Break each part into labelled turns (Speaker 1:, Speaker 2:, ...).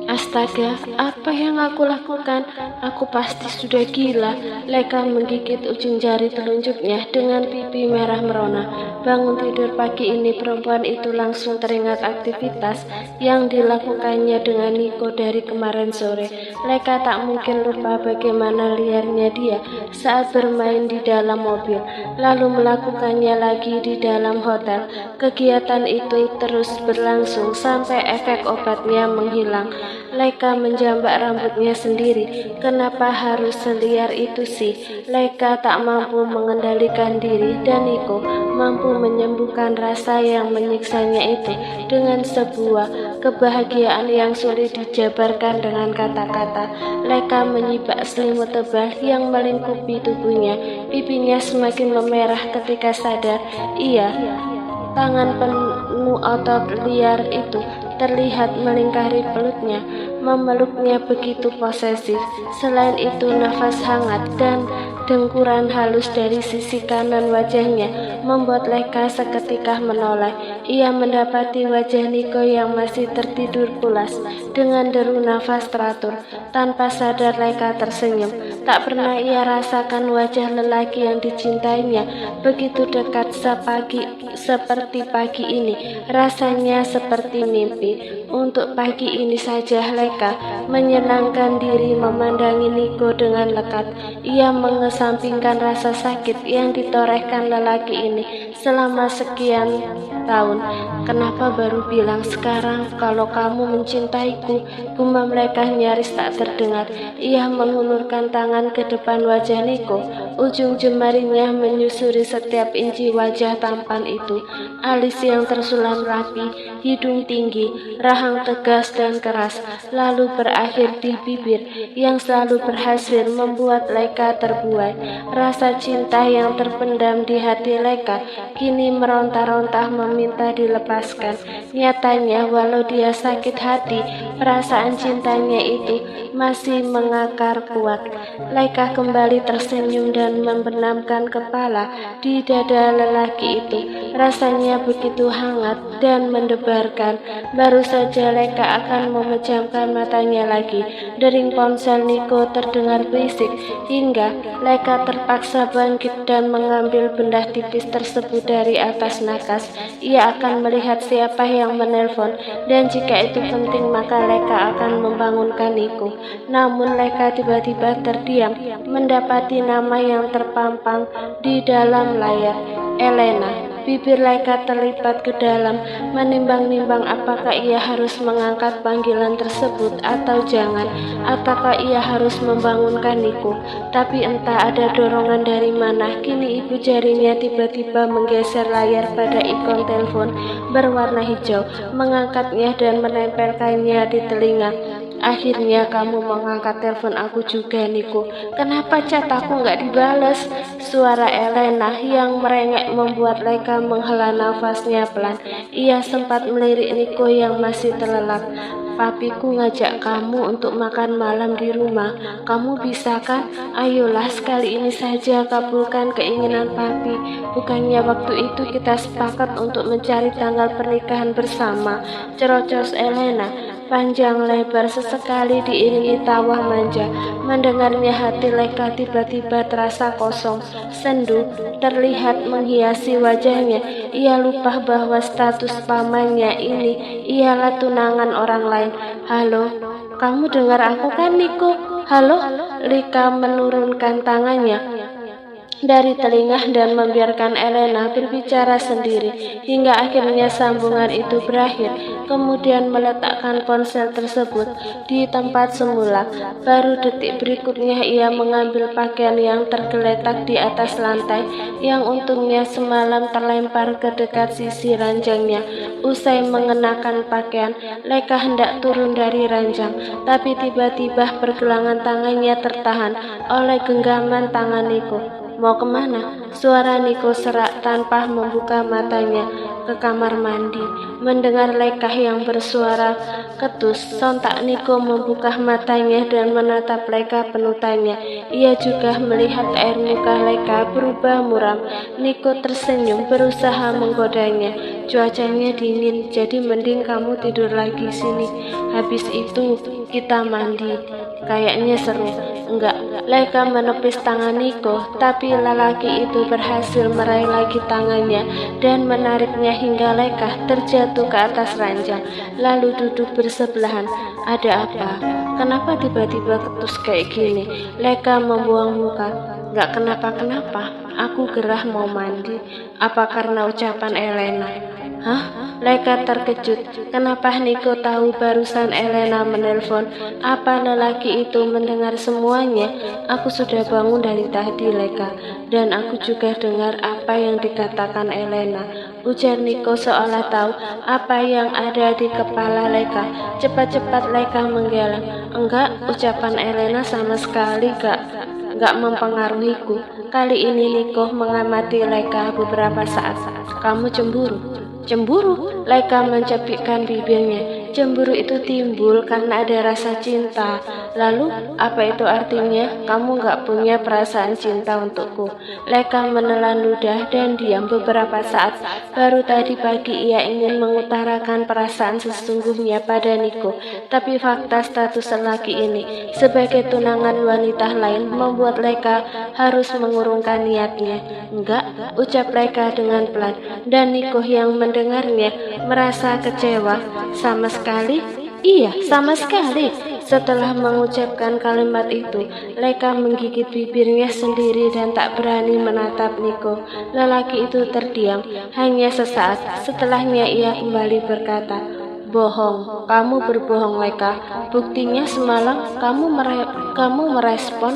Speaker 1: Astaga, apa yang aku lakukan? Aku pasti sudah gila. Leka menggigit ujung jari telunjuknya dengan pipi merah merona. Bangun tidur pagi ini, perempuan itu langsung teringat aktivitas yang dilakukannya dengan Niko dari kemarin sore. Leka tak mungkin lupa bagaimana liarnya dia saat bermain di dalam mobil, lalu melakukannya lagi di dalam hotel. Kegiatan itu terus berlangsung sampai efek obatnya menghilang. Leka menjambak rambutnya sendiri. Kenapa harus seliar itu sih? Leka tak mampu mengendalikan diri dan Niko mampu menyembuhkan rasa yang menyiksanya itu dengan sebuah kebahagiaan yang sulit dijabarkan dengan kata-kata. Leka menyibak selimut tebal yang melingkupi tubuhnya. Pipinya semakin memerah ketika sadar. Iya, tangan penuh otot liar itu terlihat melingkari pelutnya, memeluknya begitu posesif. Selain itu, nafas hangat dan dengkuran halus dari sisi kanan wajahnya membuat Leka seketika menoleh. Ia mendapati wajah Niko yang masih tertidur pulas dengan deru nafas teratur. Tanpa sadar Leka tersenyum. Tak pernah ia rasakan wajah lelaki yang dicintainya begitu dekat seperti pagi ini. Rasanya seperti mimpi. Untuk pagi ini saja Leka menyenangkan diri memandangi Niko dengan lekat. Ia mengesampingkan rasa sakit yang ditorehkan lelaki ini selama sekian tahun. Kenapa baru bilang sekarang kalau kamu mencintaiku? Gumam Leka nyaris tak terdengar. Ia mengulurkan tangan ke depan wajah Niko. Ujung jemarinya menyusuri setiap inci wajah tampan itu. Alis yang tersulam rapi, hidung tinggi, rahang tegas dan keras, lalu berakhir di bibir yang selalu berhasil membuat Leka terbuai. Rasa cinta yang terpendam di hati Leka kini meronta-ronta meminta dilepaskan. Nyatanya walau dia sakit hati, perasaan cintanya itu masih mengakar kuat. Leka kembali tersenyum dan membenamkan kepala di dada lelaki itu. Rasanya begitu hangat dan mendebarkan. Baru saja Leka akan memejamkan matanya lagi, dering ponsel Niko terdengar berisik hingga Leka terpaksa bangkit dan mengambil benda tipis tersebut dari atas nakas. Ia akan melihat siapa yang menelpon, dan jika itu penting maka Leka akan membangunkan Niko. Namun Leka tiba-tiba terdiam mendapati nama yang terpampang di dalam layar, Elena. Bibir Leka terlipat ke dalam, menimbang-nimbang apakah ia harus mengangkat panggilan tersebut atau jangan, ataukah ia harus membangunkan Niko. Tapi entah ada dorongan dari mana, kini ibu jarinya tiba-tiba menggeser layar pada ikon telepon berwarna hijau, mengangkatnya dan menempelkannya di telinga. Akhirnya kamu mengangkat telepon aku juga, Niko. Kenapa chat aku nggak dibales? Suara Elena yang merengek membuat Leka menghela nafasnya pelan. Ia sempat melirik Niko yang masih terlelap. Papiku ngajak kamu untuk makan malam di rumah. Kamu bisa kan? Ayolah sekali ini saja kabulkan keinginan papi. Bukannya waktu itu kita sepakat untuk mencari tanggal pernikahan bersama? Cerocos Elena panjang lebar sesekali diiringi tawa manja. Mendengarnya hati Leka tiba-tiba terasa kosong, sendu terlihat menghiasi wajahnya. Ia lupa bahwa status pamannya ini ialah tunangan orang lain. Halo, kamu dengar aku kan, Niko? Halo? Leka menurunkan tangannya dari telinga dan membiarkan Elena berbicara sendiri hingga akhirnya sambungan itu berakhir. Kemudian meletakkan ponsel tersebut di tempat semula. Baru detik berikutnya ia mengambil pakaian yang tergeletak di atas lantai yang untungnya semalam terlempar ke dekat sisi ranjangnya. Usai mengenakan pakaian, Leka hendak turun dari ranjang, tapi tiba-tiba pergelangan tangannya tertahan oleh genggaman tangan Niko. Mau kemana? Suara Niko serak tanpa membuka matanya. ke kamar mandi. Mendengar Leka yang bersuara ketus, sontak Niko membuka matanya dan menatap Leka penuh tanya. Ia juga melihat air muka Leka berubah muram. Niko tersenyum berusaha menggodanya. Cuacanya dingin, jadi mending kamu tidur lagi sini. Habis itu kita mandi. Kayaknya seru. Enggak, Leka menepis tangan Niko, tapi lelaki itu berhasil meraih lagi tangannya dan menariknya hingga Leka terjatuh ke atas ranjang, lalu duduk bersebelahan. Ada apa? Kenapa tiba-tiba ketus kayak gini? Leka membuang muka. Enggak kenapa-kenapa, aku gerah mau mandi. Apa karena ucapan Elena? Hah? Leka terkejut. Kenapa Niko tahu barusan Elena menelpon? Apa lelaki itu mendengar semuanya? Aku sudah bangun dari tadi, Leka, dan aku juga dengar apa yang dikatakan Elena, ujar Niko seolah tahu apa yang ada di kepala Leka. Cepat-cepat Leka menggeleng. Enggak, ucapan Elena sama sekali gak mempengaruhiku. Kali ini Niko mengamati Leka beberapa saat. Kamu cemburu? Cemburu? Leka mencepikkan bibirnya. Cemburu itu timbul karena ada rasa cinta. Lalu, apa itu artinya? Kamu gak punya perasaan cinta untukku. Leka menelan ludah dan diam beberapa saat. Baru tadi pagi ia ingin mengutarakan perasaan sesungguhnya pada Niko. Tapi fakta status lelaki ini sebagai tunangan wanita lain membuat Leka harus mengurungkan niatnya. Enggak, ucap Leka dengan pelan. Dan Niko yang mendengarnya merasa kecewa. Sama sekali? Iya, sama sekali. Setelah mengucapkan kalimat itu, Leka menggigit bibirnya sendiri dan tak berani menatap Niko. Lelaki itu terdiam hanya sesaat. Setelahnya ia kembali berkata, bohong, kamu berbohong Leka. Buktinya semalam kamu merespon.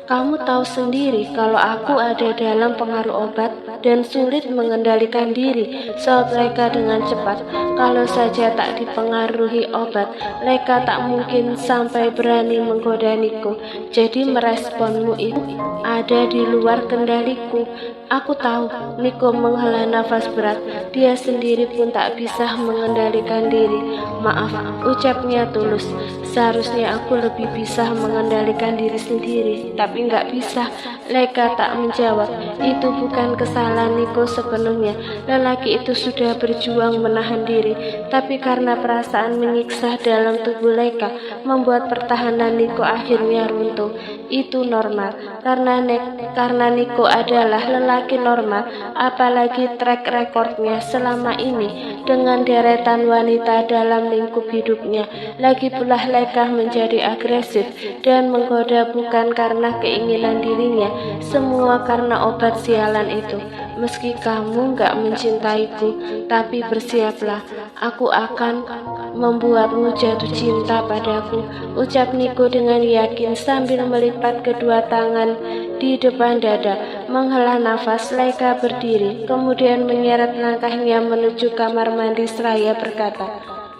Speaker 1: Kamu tahu sendiri kalau aku ada dalam pengaruh obat dan sulit mengendalikan diri, saut Leka dengan cepat. Kalau saja tak dipengaruhi obat, Leka tak mungkin sampai berani menggoda Niko. Jadi meresponmu itu ada di luar kendaliku. Aku tahu. Niko menghela nafas berat. Dia sendiri pun tak bisa mengendalikan diri. Maaf, ucapnya tulus. Seharusnya aku lebih bisa mengendalikan diri sendiri, tapi nggak bisa. Leka tak menjawab. Itu bukan kesalahan Niko sepenuhnya. Lelaki itu sudah berjuang menahan diri, tapi karena perasaan menyiksa dalam tubuh Leka membuat pertahanan Niko akhirnya runtuh. Itu normal, karena Niko adalah lelaki normal, apalagi track recordnya selama ini dengan deretan wanita dalam lingkup hidupnya. Lagi pula Leka menjadi agresif dan menggoda bukan karena keinginan dirinya, semua karena obat sialan itu. Meski kamu gak mencintaiku, tapi bersiaplah, aku akan membuatmu jatuh cinta padaku, ucap Niko dengan yakin sambil melipat kedua tangan di depan dada. Menghela nafas, Leka berdiri, kemudian menyeret langkahnya menuju kamar mandi seraya berkata,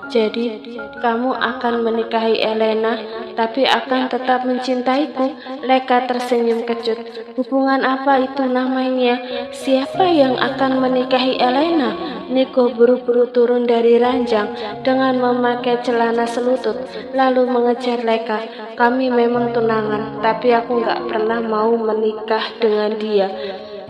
Speaker 1: jadi, kamu akan menikahi Elena, tapi akan tetap mencintaiku? Leka tersenyum kecut. Hubungan apa itu namanya? Siapa yang akan menikahi Elena? Niko buru-buru turun dari ranjang dengan memakai celana selutut, lalu mengejar Leka. Kami memang tunangan, tapi aku gak pernah mau menikah dengan dia.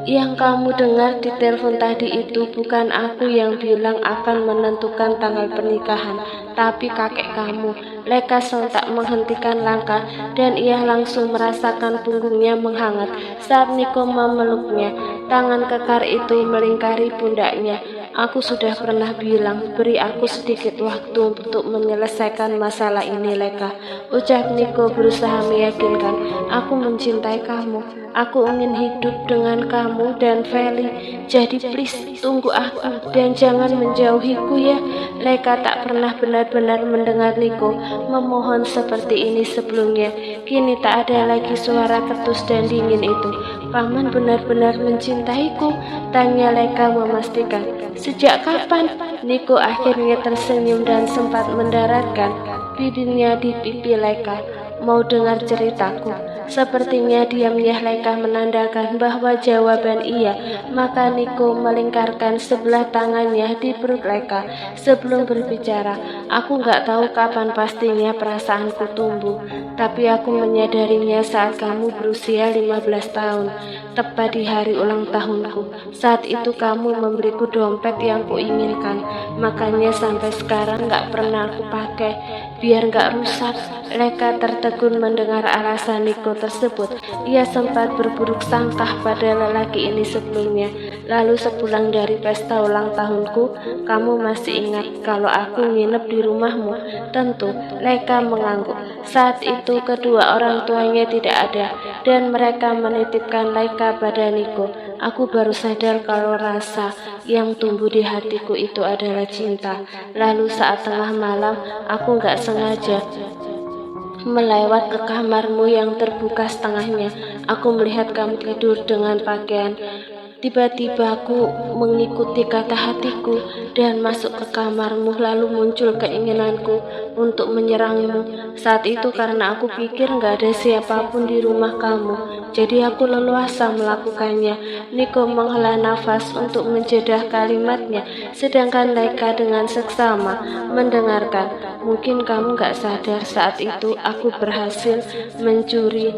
Speaker 1: Yang kamu dengar di telepon tadi itu bukan aku yang bilang akan menentukan tanggal pernikahan, tapi kakek kamu. Leka sontak menghentikan langkah dan ia langsung merasakan punggungnya menghangat saat Niko memeluknya. Tangan kekar itu melingkari pundaknya. Aku sudah pernah bilang, beri aku sedikit waktu untuk menyelesaikan masalah ini, Leka, ucap Niko berusaha meyakinkan. Aku mencintai kamu. Aku ingin hidup dengan kamu dan Feli. Jadi please, tunggu aku dan jangan menjauhiku ya. Leka tak pernah benar-benar mendengar Niko memohon seperti ini sebelumnya. Kini tak ada lagi suara ketus dan dingin itu. Paman benar-benar mencintaiku? Tanya Leka memastikan. Sejak kapan? Niko akhirnya tersenyum dan sempat mendaratkan bibirnya di pipi Leka. mau dengar ceritaku? Sepertinya diamnya Leka menandakan bahwa jawaban iya. Maka Niko melingkarkan sebelah tangannya di perut Leka sebelum berbicara. Aku nggak tahu kapan pastinya perasaanku tumbuh, tapi aku menyadarinya saat kamu berusia 15 tahun, tepat di hari ulang tahunku. Saat itu kamu memberiku dompet yang kuinginkan, makanya sampai sekarang nggak pernah aku pakai, biar nggak rusak. Leka tertegun mendengar alasan Niko tersebut. Ia sempat berburuk sangka pada lelaki ini sebelumnya. Lalu sepulang dari pesta ulang tahunku, kamu masih ingat kalau aku nginep di rumahmu? Tentu. Leka mengangguk. Saat itu kedua orang tuanya tidak ada, dan mereka menitipkan Leka pada Niko. Aku baru sadar kalau rasa yang tumbuh di hatiku itu adalah cinta. Lalu saat tengah malam, aku nggak sengaja melewat ke kamarmu yang terbuka setengahnya. Aku melihat kamu tidur dengan pakaian. Tiba-tiba aku mengikuti kata hatiku dan masuk ke kamarmu, lalu muncul keinginanku untuk menyerangmu. Saat itu karena aku pikir nggak ada siapapun di rumah kamu, jadi aku leluasa melakukannya. Niko menghela nafas untuk menjeda kalimatnya, sedangkan Leka dengan seksama mendengarkan. Mungkin kamu nggak sadar saat itu aku berhasil mencuri.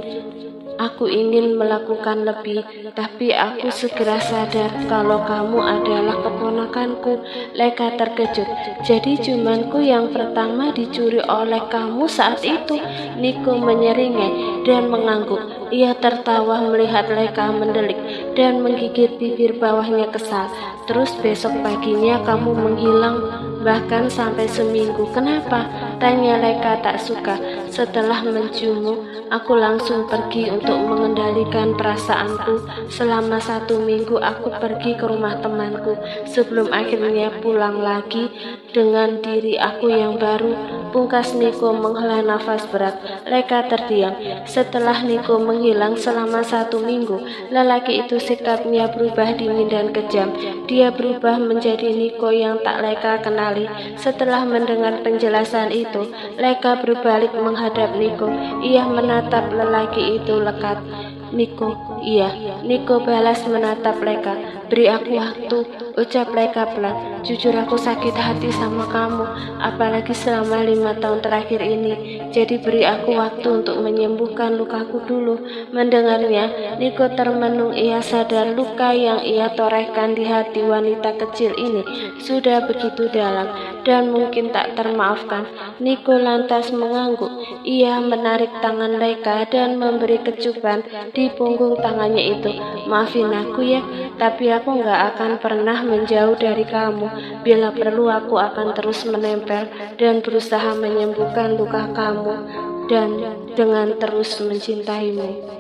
Speaker 1: Aku ingin melakukan lebih, tapi aku segera sadar kalau kamu adalah keponakanku. Leka terkejut. Jadi cumanku yang pertama dicuri oleh kamu saat itu? Niko menyeringai dan mengangguk. Ia tertawa melihat Leka mendelik dan menggigit bibir bawahnya kesal. Terus besok paginya kamu menghilang, bahkan sampai seminggu. Kenapa? Tanya Leka tak suka. Setelah menciummu, aku langsung pergi untuk mengendalikan perasaanku. Selama 1 minggu aku pergi ke rumah temanku sebelum akhirnya pulang lagi dengan diri aku yang baru. Pungkas Niko menghela nafas berat. Leka terdiam. Setelah Niko menghilang selama 1 minggu, lelaki itu sikapnya berubah dingin dan kejam. Dia berubah menjadi Niko yang tak Leka kenali. Setelah mendengar penjelasan itu, Leka berbalik menghadap Niko. Ia menatap lelaki itu lekat. Niko, iya. Niko balas menatap Leka. Beri aku waktu, ucap Leka pelan. Jujur aku sakit hati sama kamu, apalagi selama 5 tahun terakhir ini. Jadi beri aku waktu untuk menyembuhkan lukaku dulu. Mendengarnya, Niko termenung. Ia sadar luka yang ia torehkan di hati wanita kecil ini sudah begitu dalam dan mungkin tak termaafkan. Niko lantas mengangguk. Ia menarik tangan Leka dan memberi kecupan di punggung tangannya itu. Maafin aku ya, tapi aku nggak akan pernah menjauh dari kamu. Bila perlu aku akan terus menempel dan berusaha menyembuhkan luka kamu dan dengan terus mencintaimu.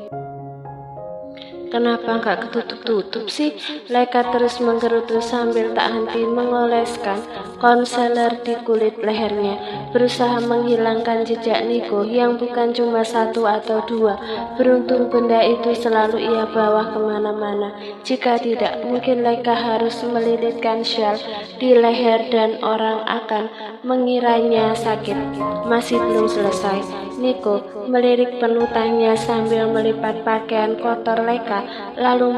Speaker 1: Kenapa nggak ketutup-tutup sih? Leka terus menggerutu sambil tak henti mengoleskan konseler di kulit lehernya, berusaha menghilangkan jejak Niko yang bukan cuma 1 atau 2. Beruntung benda itu selalu ia bawa kemana-mana. Jika tidak, mungkin Leka harus melilitkan syal di leher dan orang akan mengiranya sakit. Masih belum selesai. Niko melirik penutannya sambil melipat pakaian kotor Leka, lalu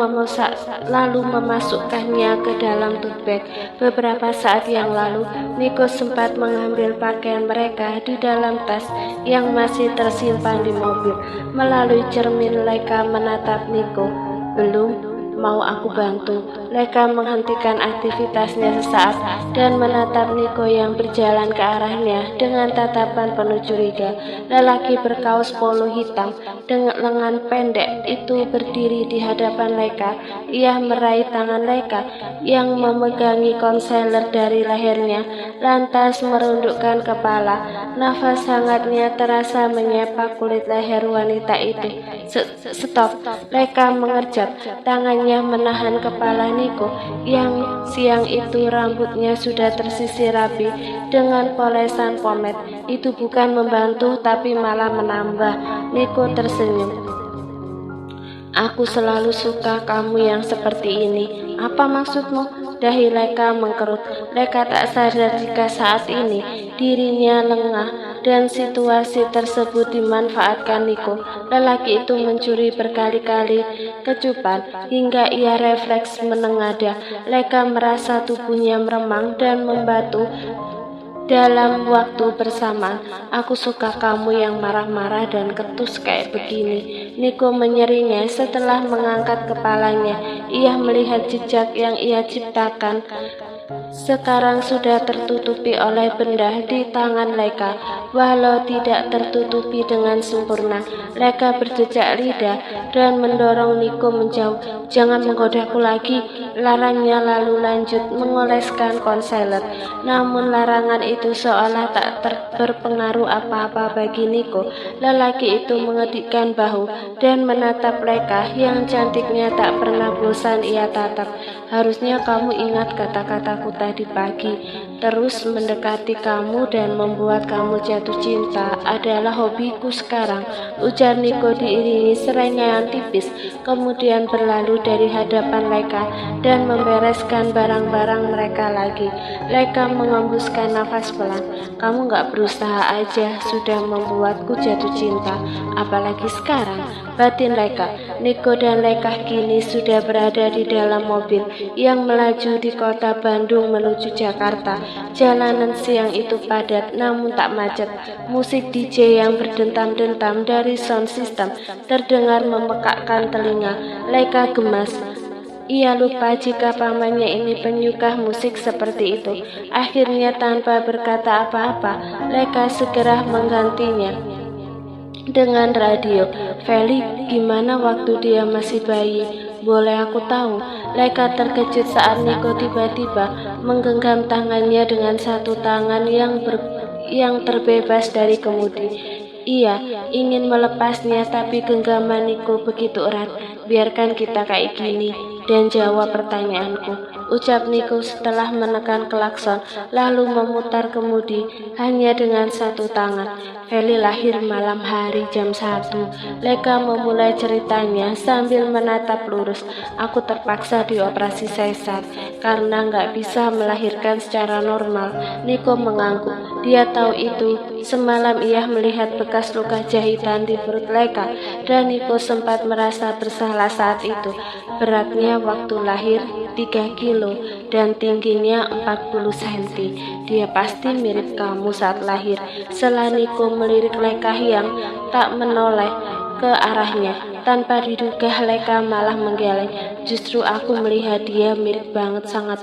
Speaker 1: memasukkannya ke dalam tote bag. Beberapa saat yang lalu, Niko sempat mengambil pakaian mereka di dalam tas yang masih tersimpan di mobil. Melalui cermin, Leka menatap Niko. Belum? Mau aku bantu? Leka menghentikan aktivitasnya sesaat dan menatap Niko yang berjalan ke arahnya dengan tatapan penuh curiga. Lelaki berkaus polo hitam dengan lengan pendek itu berdiri di hadapan Leka. Ia meraih tangan Leka yang memegangi konseler dari lehernya, lantas merundukkan kepala. Nafas hangatnya terasa menyepak kulit leher wanita itu. Stop! Leka mengerjap. Tangannya menahan kepala Niko yang siang itu rambutnya sudah tersisir rapi dengan polesan pomade. Itu bukan membantu tapi malah menambah. Niko tersenyum. Aku selalu suka kamu yang seperti ini. Apa maksudmu? Dahi Leka mengkerut. Leka tak sadar jika saat ini dirinya lengah dan situasi tersebut dimanfaatkan Niko. Lelaki itu mencuri berkali-kali kecupan hingga ia refleks menengadah. Leka merasa tubuhnya meremang dan membatu. Dalam waktu bersamaan, aku suka kamu yang marah-marah dan ketus kayak begini. Niko menyeringai setelah mengangkat kepalanya. Ia melihat jejak yang ia ciptakan sekarang sudah tertutupi oleh benda di tangan Leka. Walau tidak tertutupi dengan sempurna, Leka berjejak lidah dan mendorong Niko menjauh. Jangan menggodaku lagi, larangnya lalu lanjut mengoleskan konseler. Namun larangan itu seolah tak berpengaruh apa-apa bagi Niko. Lelaki itu mengedikkan bahu dan menatap Leka yang cantiknya tak pernah bosan ia tatap. Harusnya kamu ingat kata-kataku tadi pagi. Terus mendekati kamu dan membuat kamu jatuh cinta adalah hobiku sekarang, ujar Niko diiringi serangkaian tipis, kemudian berlalu dari hadapan Leka dan membereskan barang-barang mereka lagi. Leka mengembuskan nafas pelan. Kamu gak berusaha aja sudah membuatku jatuh cinta, apalagi sekarang, batin Leka. Niko dan Leka kini sudah berada di dalam mobil yang melaju di kota Bandung menuju Jakarta. Jalanan siang itu padat namun tak macet. Musik DJ yang berdentam-dentam dari sound system terdengar memekakkan telinga. Leka gemas. Ia lupa jika pamannya ini penyuka musik seperti itu. Akhirnya tanpa berkata apa-apa, Leka segera menggantinya dengan radio. Feli, gimana waktu dia masih bayi? Boleh aku tahu? Leka terkejut saat Niko tiba-tiba menggenggam tangannya dengan satu tangan yang terbebas dari kemudi. Ia ingin melepasnya tapi genggaman Niko begitu erat. Biarkan kita kayak gini dan jawab pertanyaanku, ucap Niko setelah menekan klakson lalu memutar kemudi hanya dengan satu tangan. Feli lahir malam hari jam 1. Leka memulai ceritanya sambil menatap lurus. Aku terpaksa dioperasi sesar karena nggak bisa melahirkan secara normal. Niko mengangguk. Dia tahu itu. Semalam ia melihat bekas luka jahitan di perut Leka dan Niko sempat merasa bersalah saat itu. Beratnya waktu lahir 3 kilo dan tingginya 40 cm. Dia pasti mirip kamu saat lahir. Setelah Niko melirik Leka yang tak menoleh ke arahnya. Tanpa diduga Leka malah menggeleng. Justru aku melihat dia mirip banget sama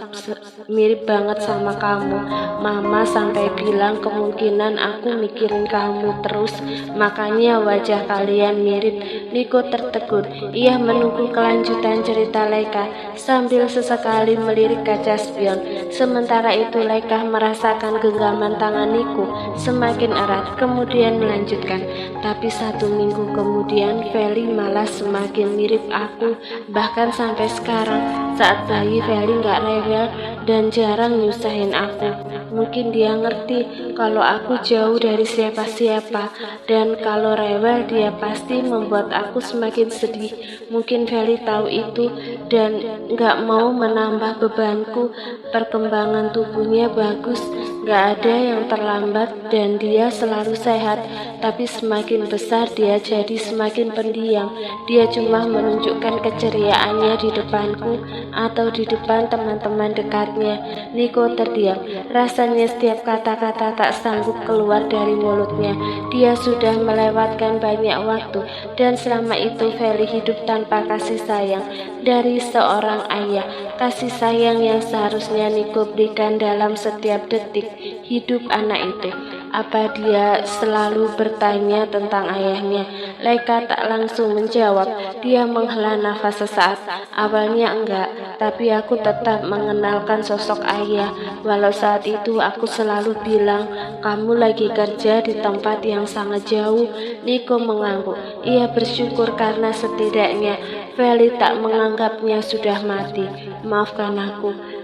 Speaker 1: kamu. Mama sampai bilang kemungkinan aku mikirin kamu terus, makanya wajah kalian mirip. Niko tertegun. Ia menunggu kelanjutan cerita Leka sambil sesekali melirik kaca spion. Sementara itu Leka merasakan genggaman tangan Niko semakin erat, kemudian melanjutkan. Tapi 1 minggu kemudian Feli malah semakin mirip aku. Bahkan sampai sekarang saat bayi Feli gak rewel dan jarang nyusahin aku. Mungkin dia ngerti kalau aku jauh dari siapa-siapa, dan kalau rewel dia pasti membuat aku semakin sedih. Mungkin Feli tahu itu dan gak mau menambah bebanku. Perkembangan tubuhnya bagus, gak ada yang terlambat dan dia selalu sehat. Tapi semakin besar dia jadi semakin pendiam. Dia cuma menunjukkan keceriaannya di depanku atau di depan teman-teman dekatnya. Niko terdiam. Rasanya setiap kata-kata tak sanggup keluar dari mulutnya. Dia sudah melewatkan banyak waktu dan selama itu Feli hidup tanpa kasih sayang dari seorang ayah. Kasih sayang yang seharusnya Niko berikan dalam setiap detik hidup anak itu. Apa dia selalu bertanya tentang ayahnya? Leka tak langsung menjawab. Dia menghela nafas sesaat. Awalnya enggak, tapi aku tetap mengenalkan sosok ayah. Walau saat itu aku selalu bilang, kamu lagi kerja di tempat yang sangat jauh. Niko mengangguk. Ia bersyukur karena setidaknya Feli tak menganggapnya sudah mati. Maafkan aku.